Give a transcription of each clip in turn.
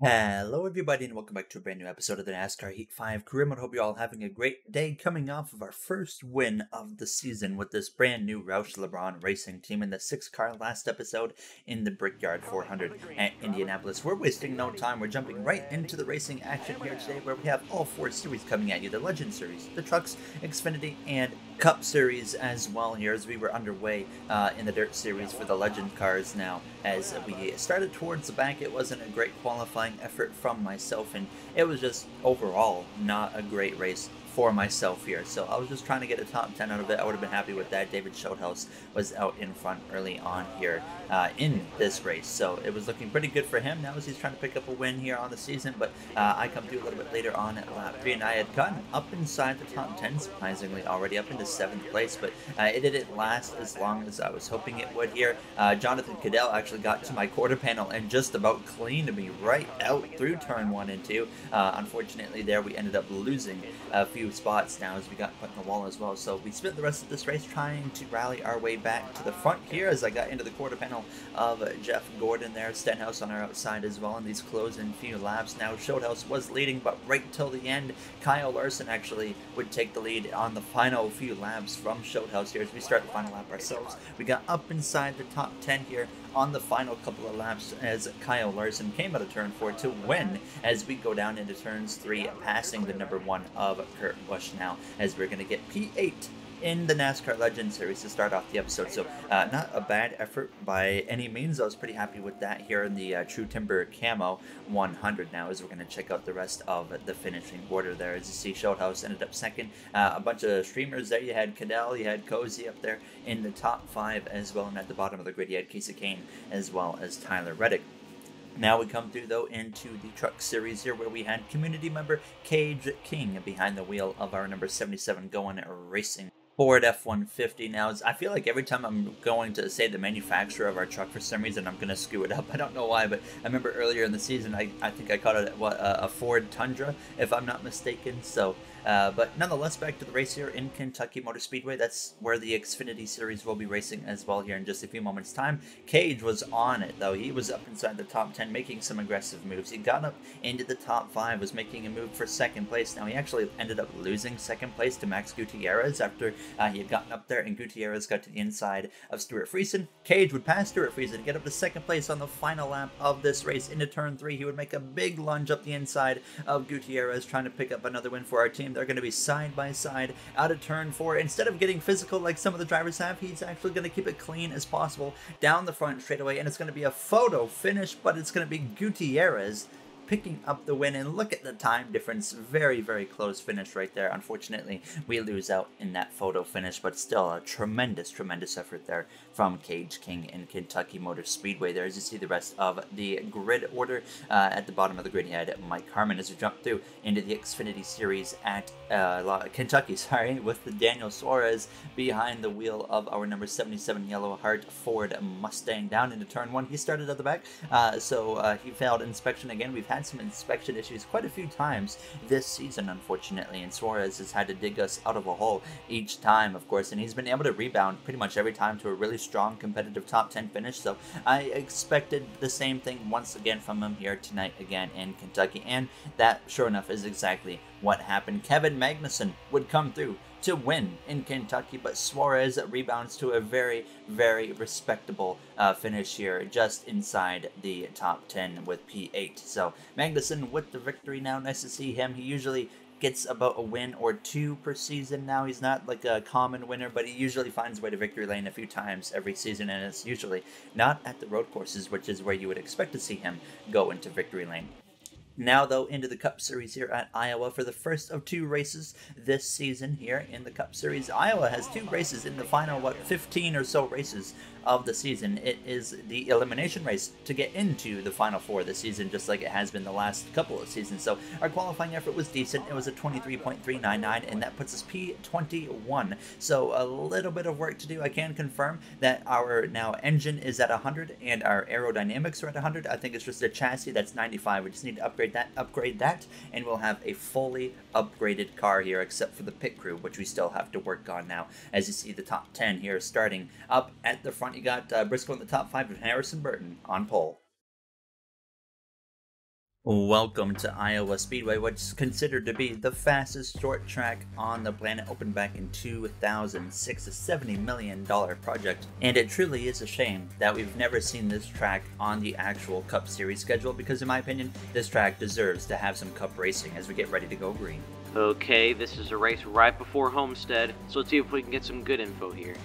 Hello, everybody, and welcome back to a brand new episode of the NASCAR Heat 5 Career Mode. Hope you're all having a great day coming off of our first win of the season with this brand new Roush LeBron Racing team in the 6-car last episode in the Brickyard 400 at Indianapolis. We're wasting no time. We're jumping right into the racing action here today where we have all four series coming at you. The Legend Series, the Trucks, Xfinity, and Cup Series as well here as we were underway in the Dirt Series for the Legend cars now. As we started towards the back, it wasn't a great qualifying effort from myself, and it was just overall not a great race for myself here. So I was just trying to get a top 10 out of it. I would have been happy with that. David Schulthouse was out in front early on here in this race, so it was looking pretty good for him. Now as he's trying to pick up a win here on the season, but I come through a little bit later on at lap 3, and I had gotten up inside the top 10, surprisingly already up into 7th place, but it didn't last as long as I was hoping it would here. Jonathan Cadell actually got to my quarter panel and just about cleaned me right out through turn 1 and 2. Unfortunately there we ended up losing a few spots now as we got put in the wall as well, so we spent the rest of this race trying to rally our way back to the front here as I got into the quarter panel of Jeff Gordon there, Stenhouse on our outside as well in these closing few laps. Now Schulthouse was leading, but right till the end Kyle Larson actually would take the lead on the final few laps from Schulthouse here as we start the final lap ourselves. We got up inside the top 10 here on the final couple of laps as Kyle Larson came out of turn 4 to win as we go down into turns 3, passing the number 1 of Kurt Busch now as we're going to get P8 in the NASCAR Legend Series to start off the episode. So not a bad effort by any means. I was pretty happy with that here in the True Timber Camo 100 now as we're going to check out the rest of the finishing order there. As you see, Schulthouse ended up second. A bunch of streamers there. You had Cadell, you had Cozy up there in the top 5 as well, and at the bottom of the grid you had Casey Kane as well as Tyler Reddick. Now we come through, though, into the Truck Series here where we had community member Cage King behind the wheel of our number 77 going racing Ford F-150. Now, I feel like every time I'm going to say the manufacturer of our truck, for some reason I'm going to screw it up. I don't know why, but I remember earlier in the season, I think I called it a Ford Tundra, if I'm not mistaken. So, but nonetheless, back to the race here in Kentucky Motor Speedway. That's where the Xfinity Series will be racing as well here in just a few moments' time. Cage was on it, though. He was up inside the top 10, making some aggressive moves. He got up into the top 5, was making a move for second place. Now, he actually ended up losing second place to Max Gutierrez after he had gotten up there, and Gutierrez got to the inside of Stuart Friesen. Cage would pass Stuart Friesen, get up to second place on the final lap of this race into turn 3. He would make a big lunge up the inside of Gutierrez, trying to pick up another win for our team. They're going to be side by side out of turn 4. Instead of getting physical like some of the drivers have, he's actually going to keep it clean as possible down the front straightaway, and it's going to be a photo finish, but it's going to be Gutierrez picking up the win, and look at the time difference. Very, very close finish right there. Unfortunately, we lose out in that photo finish, but still a tremendous, tremendous effort there from Cage King in Kentucky Motor Speedway there. As you see the rest of the grid order, at the bottom of the grid, you had Mike Harmon as we jump through into the Xfinity Series at Kentucky, with the Daniel Suarez behind the wheel of our number 77 Yellow Heart Ford Mustang down into turn 1. He started at the back, so he failed inspection again. We've had some inspection issues quite a few times this season, unfortunately, and Suarez has had to dig us out of a hole each time, of course, and he's been able to rebound pretty much every time to a really strong competitive top 10 finish, so I expected the same thing once again from him here tonight again in Kentucky, and that, sure enough, is exactly what happened. Kevin Magnussen would come through to win in Kentucky, but Suarez rebounds to a very, very respectable finish here, just inside the top 10 with P8. So Magnussen with the victory now. Nice to see him. He usually gets about a win or 2 per season now. He's not like a common winner, but he usually finds a way to victory lane a few times every season, and it's usually not at the road courses, which is where you would expect to see him go into victory lane. Now, though, into the Cup Series here at Iowa for the first of 2 races this season here in the Cup Series. Iowa has 2 races in the final, 15 or so races of the season. It is the elimination race to get into the Final Four this season, just like it has been the last couple of seasons. So our qualifying effort was decent. It was a 23.399, and that puts us P21. So a little bit of work to do. I can confirm that our now engine is at 100 and our aerodynamics are at 100. I think it's just a chassis that's 95. We just need to upgrade that, and we'll have a fully upgraded car here, except for the pit crew, which we still have to work on now. As you see, the top 10 here starting up at the front. You got Briscoe in the top 5 with Harrison Burton on pole. Welcome to Iowa Speedway, what's considered to be the fastest short track on the planet, opened back in 2006, a $70 million project. And it truly is a shame that we've never seen this track on the actual Cup Series schedule, because in my opinion, this track deserves to have some Cup racing as we get ready to go green. Okay, this is a race right before Homestead, so let's see if we can get some good info here.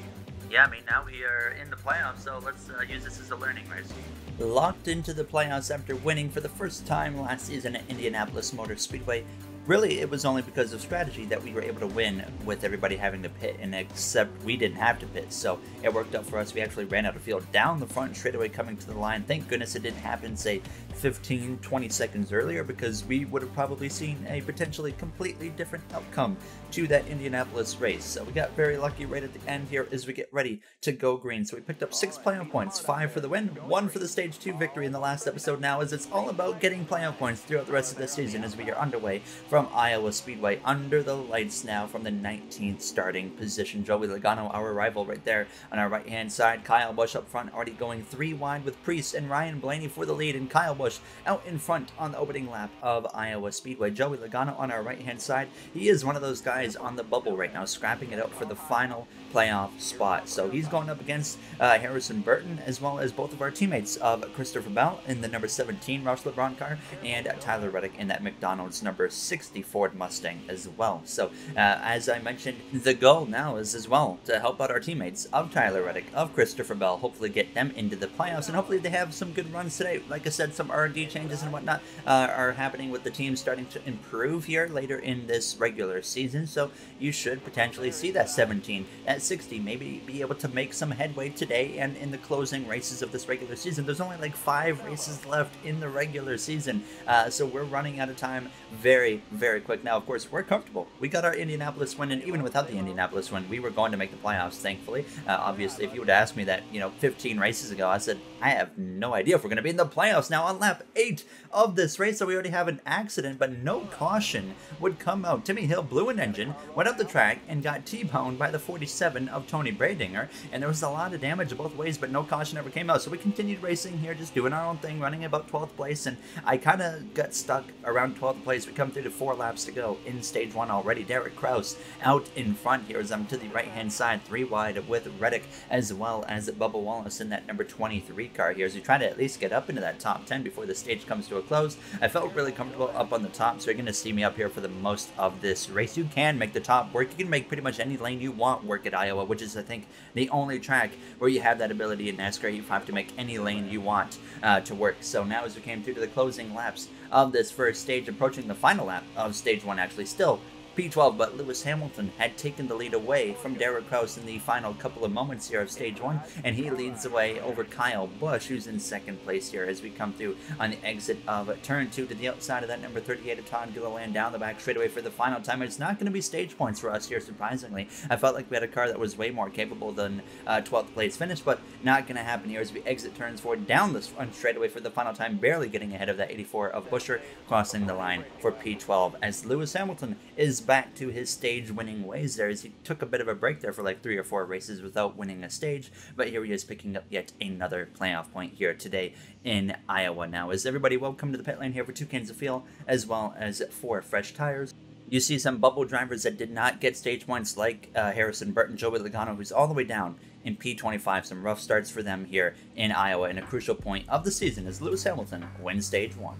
Yeah, I mean, now we are in the playoffs, so let's use this as a learning race. Locked into the playoffs after winning for the first time last season at Indianapolis Motor Speedway. Really, it was only because of strategy that we were able to win with everybody having to pit, and except we didn't have to pit, so it worked out for us. We actually ran out of field down the front straightaway coming to the line. Thank goodness it didn't happen, say, 15-20 seconds earlier, because we would have probably seen a potentially completely different outcome to that Indianapolis race. So we got very lucky right at the end here as we get ready to go green. So we picked up 6 playoff points, 5 for the win, 1 for the Stage 2 victory in the last episode now, as it's all about getting playoff points throughout the rest of the season as we are underway from Iowa Speedway under the lights now from the 19th starting position. Joey Logano, our rival, right there on our right-hand side. Kyle Busch up front, already going 3 wide with Priest and Ryan Blaney for the lead, and Kyle Busch out in front on the opening lap of Iowa Speedway. Joey Logano on our right-hand side. He is one of those guys on the bubble right now, scrapping it out for the final playoff spot. So he's going up against Harrison Burton, as well as both of our teammates of Christopher Bell in the number 17 Roush LeBron car, and Tyler Reddick in that McDonald's number 60 Ford Mustang as well. So as I mentioned, the goal now is as well to help out our teammates of Tyler Reddick, of Christopher Bell, hopefully get them into the playoffs, and hopefully they have some good runs today. Like I said, some R&D changes and whatnot are happening with the team starting to improve here later in this regular season, so you should potentially see that 17 at 60 maybe be able to make some headway today and in the closing races of this regular season. There's only like 5 races left in the regular season, so we're running out of time very, very quick. Now, of course, we're comfortable. We got our Indianapolis win, and even without the Indianapolis win, we were going to make the playoffs, thankfully. Obviously, if you would have asked me that, 15 races ago, I said, I have no idea if we're going to be in the playoffs now on lap 8 of this race. So we already have an accident, but no caution would come out. Timmy Hill blew an engine, went up the track, and got T-boned by the 47 of Tony Bradinger, and there was a lot of damage both ways, but no caution ever came out. So we continued racing here, just doing our own thing, running about 12th place, and I kind of got stuck around 12th place. We come through to 4 laps to go in stage 1 already. Derek Kraus out in front here as I'm to the right-hand side, 3 wide with Reddick, as well as Bubba Wallace in that number 23 car here, as we try to at least get up into that top 10 before the stage comes to a close. I felt really comfortable up on the top, so you're going to see me up here for the most of this race. You can make the top work. You can make pretty much any lane you want work at Iowa, which is, I think, the only track where you have that ability in NASCAR Heat 5 to make any lane you want to work. So now as we came through to the closing laps of this first stage, approaching the final lap of stage 1, actually still P12, but Lewis Hamilton had taken the lead away from Derek Kraus in the final couple of moments here of stage 1, and he leads the way over Kyle Busch, who's in second place here as we come through on the exit of turn 2 to the outside of that number 38 of Todd Gilliland down the back straightaway for the final time. It's not going to be stage points for us here, surprisingly. I felt like we had a car that was way more capable than 12th place finish, but not going to happen here as we exit turns 4 down the front straightaway for the final time, barely getting ahead of that 84 of Buescher, crossing the line for P12 as Lewis Hamilton is back to his stage winning ways there, as he took a bit of a break there for like 3 or 4 races without winning a stage, but here he is picking up yet another playoff point here today in Iowa. Now, as everybody, welcome to the pit lane here for 2 cans of fuel as well as 4 fresh tires. You see some bubble drivers that did not get stage points, like Harrison Burton, Joey Logano, who's all the way down in P25. Some rough starts for them here in Iowa, and a crucial point of the season as Lewis Hamilton wins stage 1.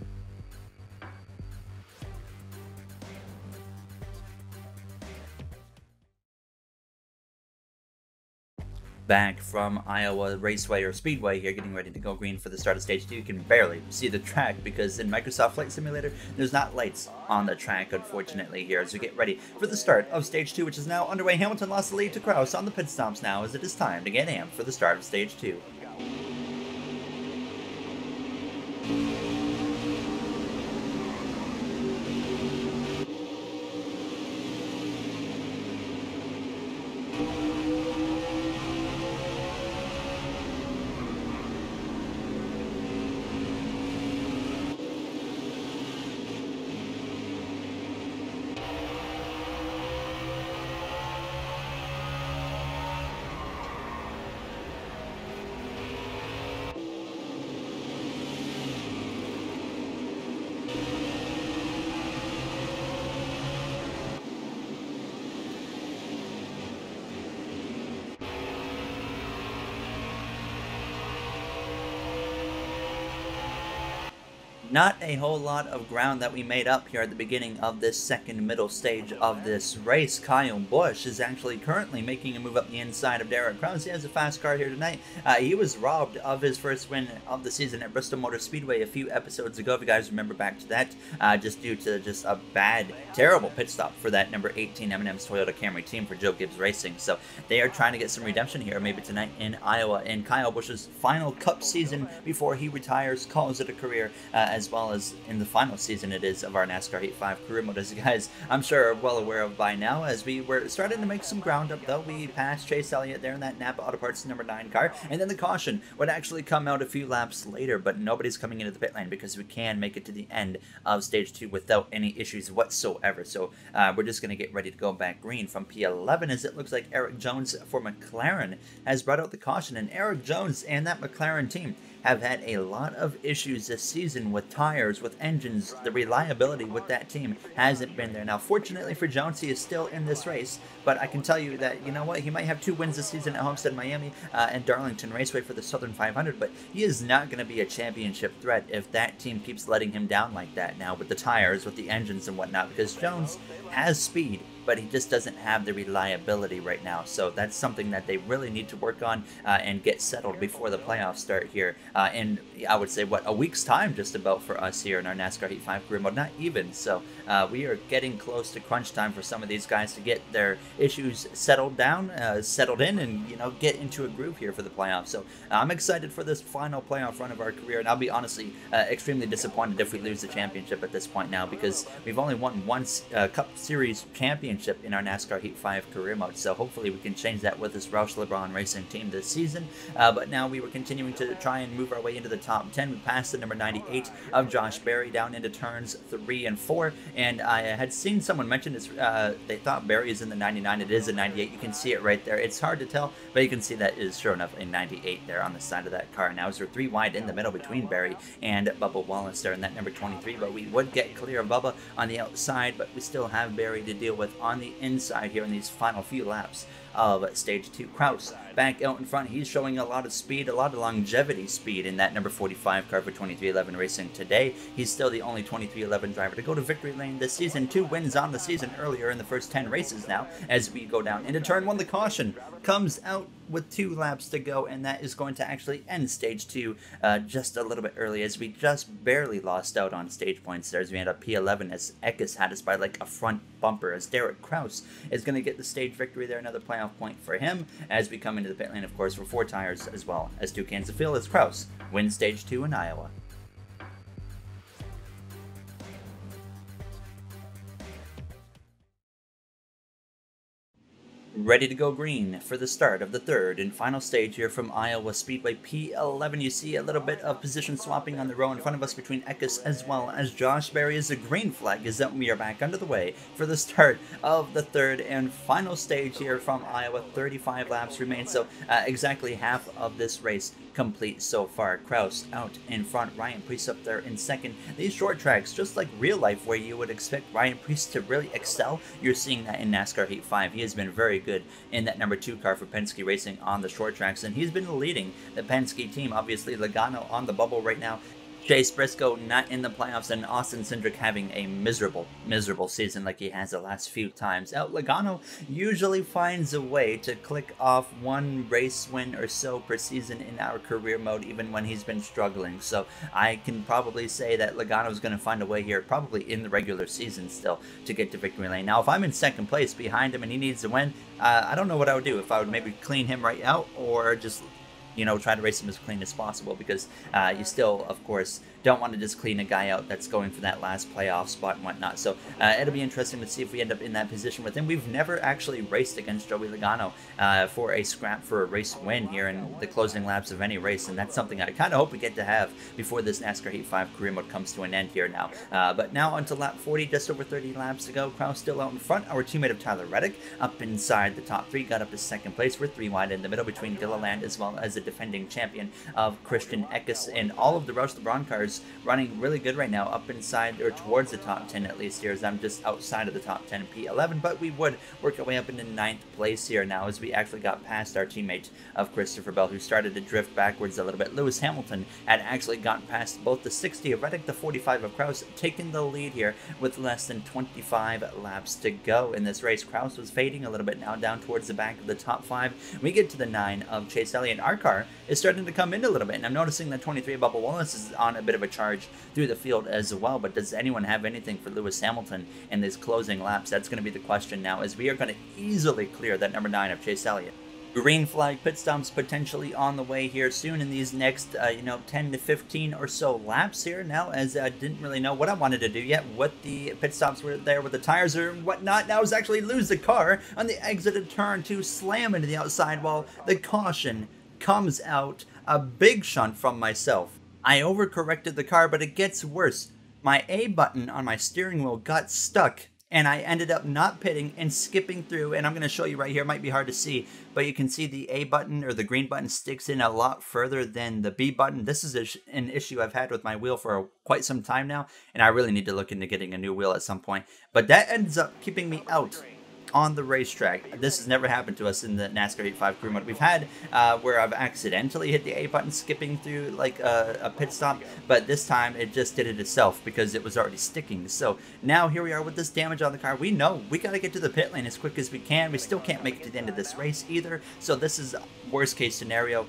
Back from Iowa Raceway or Speedway here, getting ready to go green for the start of stage 2. You can barely see the track because in Microsoft Flight Simulator, there's not lights on the track, unfortunately, here as we get ready for the start of stage 2, which is now underway. Hamilton lost the lead to Kraus on the pit stops now, as it is time to get amped for the start of stage 2. Not a whole lot of ground that we made up here at the beginning of this second middle stage of this race. Kyle Busch is actually currently making a move up the inside of Derek Krause. He has a fast car here tonight. He was robbed of his first win of the season at Bristol Motor Speedway a few episodes ago, if you guys remember back to that, just due to just a bad, terrible pit stop for that number 18 M&M's Toyota Camry team for Joe Gibbs Racing. So they are trying to get some redemption here, maybe tonight in Iowa, in Kyle Busch's final Cup season before he retires, calls it a career, as well as in the final season it is of our NASCAR Heat 5 career mode, as you guys I'm sure are well aware of by now. As we were starting to make some ground up though, we passed Chase Elliott there in that Napa Auto Parts number 9 car, and then the caution would actually come out a few laps later, but nobody's coming into the pit lane because we can make it to the end of stage 2 without any issues whatsoever. So we're just going to get ready to go back green from P11, as it looks like Eric Jones for McLaren has brought out the caution, and Eric Jones and that McLaren team have had a lot of issues this season with tires, with engines. The reliability with that team hasn't been there. Now, fortunately for Jones, he is still in this race, but I can tell you that, you know what, he might have 2 wins this season at Homestead, Miami, and Darlington Raceway for the Southern 500, but he is not going to be a championship threat if that team keeps letting him down like that now with the tires, with the engines and whatnot, because Jones has speed, but he just doesn't have the reliability right now. So that's something that they really need to work on and get settled before the playoffs start here. And I would say, what, a week's time just about for us here in our NASCAR Heat 5 career mode, not even. So we are getting close to crunch time for some of these guys to get their issues settled down, settled in, and, you know, get into a groove here for the playoffs. So I'm excited for this final playoff run of our career, and I'll be honestly extremely disappointed if we lose the championship at this point now, because we've only won one Cup Series championship in our NASCAR Heat 5 career mode. So hopefully we can change that with this Roush LeBron Racing team this season. But now we were continuing to try and move our way into the top 10. We passed the number 98 of Josh Berry down into turns 3 and 4. And I had seen someone mention this, they thought Berry is in the 99. It is a 98. You can see it right there. It's hard to tell, but you can see that is sure enough a 98 there on the side of that car. Now, as we're 3 wide in the middle between Berry and Bubba Wallace there in that number 23, but we would get clear of Bubba on the outside, but we still have Berry to deal with on the inside here in these final few laps of stage 2. Krause back out in front. He's showing a lot of speed, a lot of longevity speed in that number 45 car for 2311 Racing today. He's still the only 2311 driver to go to victory lane this season. 2 wins on the season earlier in the first 10 races now. As we go down into turn 1, the caution comes out with 2 laps to go, and that is going to actually end stage 2 just a little bit early, as we just barely lost out on stage points there as we end up P11, as Eckes had us by like a front bumper, as Derek Krause is going to get the stage victory there. Another playoff point for him as we come into the pit lane, of course, for 4 tires as well as 2 cans of fuel, as Krause wins stage 2 in Iowa. Ready to go green for the start of the third and final stage here from Iowa Speedway P11. You see a little bit of position swapping on the row in front of us between Eckes as well as Josh Berry, as the green flag is that we are back under the way for the start of the third and final stage here from Iowa. 35 laps remain, so exactly half of this race complete so far. Krause out in front, Ryan Preece up there in second. These short tracks, just like real life where you would expect Ryan Preece to really excel, you're seeing that in NASCAR Heat 5. He has been very good in that number 2 car for Penske Racing on the short tracks, and he's been leading the Penske team. Obviously, Logano on the bubble right now. Chase Briscoe not in the playoffs, and Austin Cindric having a miserable season like he has the last few times. Logano usually finds a way to click off 1 race win or so per season in our career mode, even when he's been struggling. So I can probably say that Logano is going to find a way here, probably in the regular season still, to get to victory lane. Now, if I'm in second place behind him and he needs to win, I don't know what I would do. If I would maybe clean him right out, or just, you know, try to race him as clean as possible, because you still, of course, don't want to just clean a guy out that's going for that last playoff spot and whatnot. So it'll be interesting to see if we end up in that position with him. We've never actually raced against Joey Logano for a scrap for a race win here in the closing laps of any race, and that's something I kind of hope we get to have before this NASCAR Heat 5 career mode comes to an end here now. But now onto lap 40, just over 30 laps to go. Krause still out in front. Our teammate of Tyler Reddick up inside the top 3, got up to second place. We're 3 wide in the middle between Gilliland as well as the defending champion of Christian Eckes, and all of the Roush LeBron cars cars running really good right now, up inside or towards the top 10 at least here, as I'm just outside of the top 10 in P11, but we would work our way up into 9th place here now as we actually got past our teammate of Christopher Bell, who started to drift backwards a little bit. Lewis Hamilton had actually gotten past both the 60 of Reddick, the 45 of Kraus, taking the lead here with less than 25 laps to go in this race. Kraus was fading a little bit now down towards the back of the top 5. We get to the 9 of Chase Elliott. Our car is starting to come in a little bit, and I'm noticing that 23 of Bubba Wallace is on a bit of a charge through the field as well. But does anyone have anything for Lewis Hamilton in these closing laps? That's going to be the question now, as we are going to easily clear that number 9 of Chase Elliott. Green flag pit stops potentially on the way here soon in these next, 10 to 15 or so laps here now, as I didn't really know what I wanted to do yet, what the pit stops were there with the tires or whatnot. Now is actually lose the car on the exit of turn 2, slam into the outside wall. The caution comes out, a big shunt from myself. I overcorrected the car, but it gets worse. My A button on my steering wheel got stuck, and I ended up not pitting and skipping through, and I'm going to show you right here. It might be hard to see, but you can see the A button or the green button sticks in a lot further than the B button. This is an issue I've had with my wheel for quite some time now, and I really need to look into getting a new wheel at some point. But that ends up keeping me out on the racetrack. This has never happened to us in the NASCAR Heat 5 career mode. We've had where I've accidentally hit the A button skipping through like a pit stop, but this time it just did it itself because it was already sticking. So now here we are with this damage on the car. We know we got to get to the pit lane as quick as we can. We still can't make it to the end of this race either, so this is worst case scenario.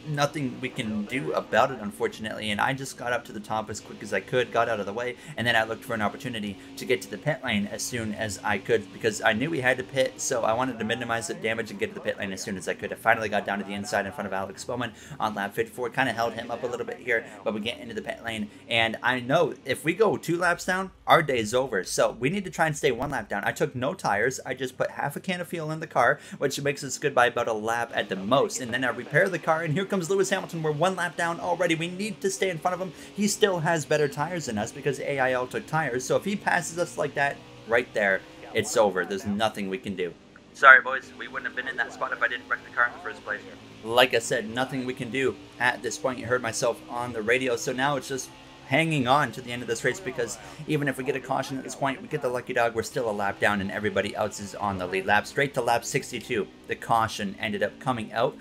Nothing we can do about it, unfortunately, and I just got up to the top as quick as I could, got out of the way, and then I looked for an opportunity to get to the pit lane as soon as I could, because I knew we had to pit, so I wanted to minimize the damage and get to the pit lane as soon as I could. I finally got down to the inside in front of Alex Bowman on lap 54, kind of held him up a little bit here, but we get into the pit lane, and I know if we go 2 laps down, our day is over, so we need to try and stay 1 lap down. I took no tires. I just put half a can of fuel in the car, which makes us good by about a lap at the most, and then I repair the car, and here comes Lewis Hamilton. We're 1 lap down already. We need to stay in front of him. He still has better tires than us because AIL took tires, so if he passes us like that right there, it's over. There's nothing we can do. Sorry, boys. We wouldn't have been in that spot if I didn't wreck the car in the first place. Like I said, nothing we can do at this point. You heard myself on the radio, so now it's just hanging on to the end of this race, because even if we get a caution at this point, we get the lucky dog, we're still a lap down and everybody else is on the lead lap. Straight to lap 62, the caution ended up coming out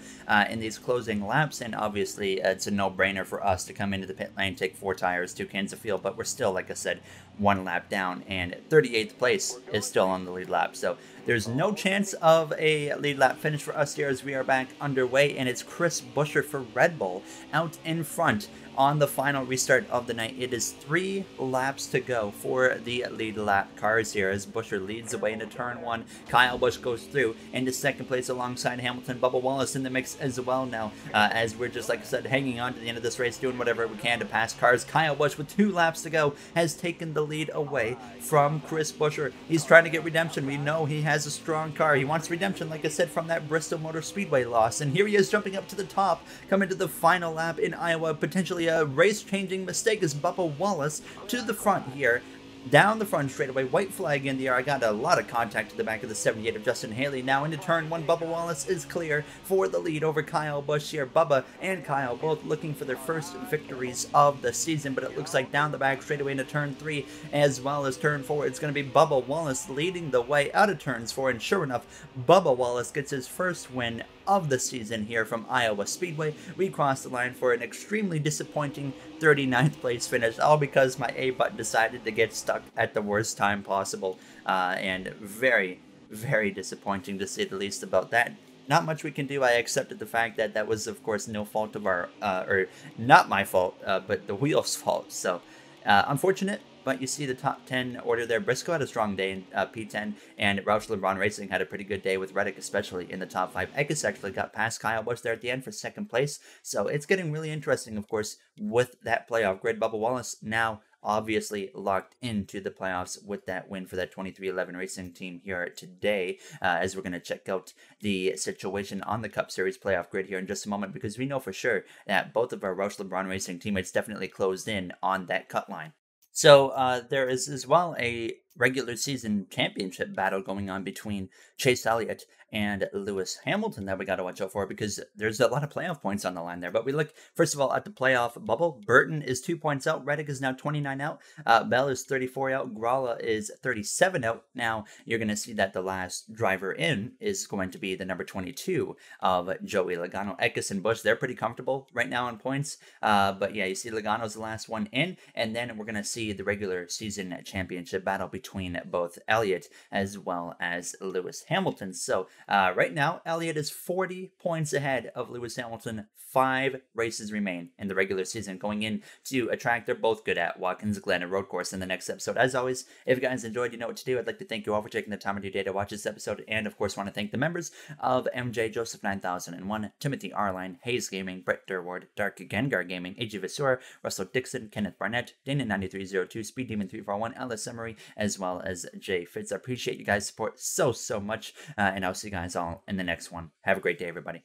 in these closing laps, and obviously it's a no-brainer for us to come into the pit lane, take 4 tires, 2 cans of fuel, but we're still, like I said, 1 lap down, and 38th place is still on the lead lap, so there's no chance of a lead lap finish for us here as we are back underway, and it's Chris Buescher for Red Bull out in front on the final restart of the night. It is 3 laps to go for the lead lap cars here as Buescher leads the way into turn 1. Kyle Busch goes through into second place alongside Hamilton. Bubba Wallace in the mix as well now, as we're just, like I said, hanging on to the end of this race, doing whatever we can to pass cars. Kyle Busch, with 2 laps to go, has taken the lead away from Chris Buescher. He's trying to get redemption. We know he has a strong car. He wants redemption, like I said, from that Bristol Motor Speedway loss. And here he is jumping up to the top, coming to the final lap in Iowa. Potentially a race-changing mistake as Bubba Wallace to the front here. Down the front straightaway, white flag in the air. I got a lot of contact to the back of the 78 of Justin Haley. Now into turn 1, Bubba Wallace is clear for the lead over Kyle Busch here. Bubba and Kyle both looking for their first victories of the season, but it looks like down the back straightaway into turn 3 as well as turn 4, it's going to be Bubba Wallace leading the way out of turns 4, and sure enough, Bubba Wallace gets his first win of the season here from Iowa Speedway. We crossed the line for an extremely disappointing 39th place finish, all because my A button decided to get stuck at the worst time possible, and very, very disappointing to say the least about that. Not much we can do. I accepted the fact that that was, of course, no fault of our, or not my fault, but the wheel's fault. So, unfortunate. But you see the top 10 order there. Briscoe had a strong day in P10, and Roush LeBron Racing had a pretty good day with Reddick, especially in the top 5. Eckes actually got past Kyle Busch there at the end for second place. So it's getting really interesting, of course, with that playoff grid. Bubba Wallace now obviously locked into the playoffs with that win for that 2311 Racing team here today, as we're going to check out the situation on the Cup Series playoff grid here in just a moment, because we know for sure that both of our Roush LeBron Racing teammates definitely closed in on that cut line. So there is as well a regular season championship battle going on between Chase Elliott and Lewis Hamilton that we got to watch out for, because there's a lot of playoff points on the line there. But we look, first of all, at the playoff bubble. Burton is 2 points out. Reddick is now 29 out. Bell is 34 out. Gralla is 37 out. Now, you're going to see that the last driver in is going to be the number 22 of Joey Logano. Eckes and Busch, they're pretty comfortable right now in points. But yeah, you see Logano's the last one in. And then we're going to see the regular season championship battle between both Elliott as well as Lewis Hamilton. So right now, Elliott is 40 points ahead of Lewis Hamilton. 5 races remain in the regular season going into a track they're both good at, Watkins Glen and Road Course, in the next episode. As always, if you guys enjoyed, you know what to do. I'd like to thank you all for taking the time of your day to watch this episode, and of course want to thank the members of MJ Joseph 9001, Timothy Arline, Hayes Gaming, Brett Durward, Dark Gengar Gaming, AG Vasura, Russell Dixon, Kenneth Barnett, Dana9302, Speed Demon 341, Alice Emery, as well as Jay Fitz. I appreciate you guys' support so much, and I'll see you guys all in the next one. Have a great day, everybody.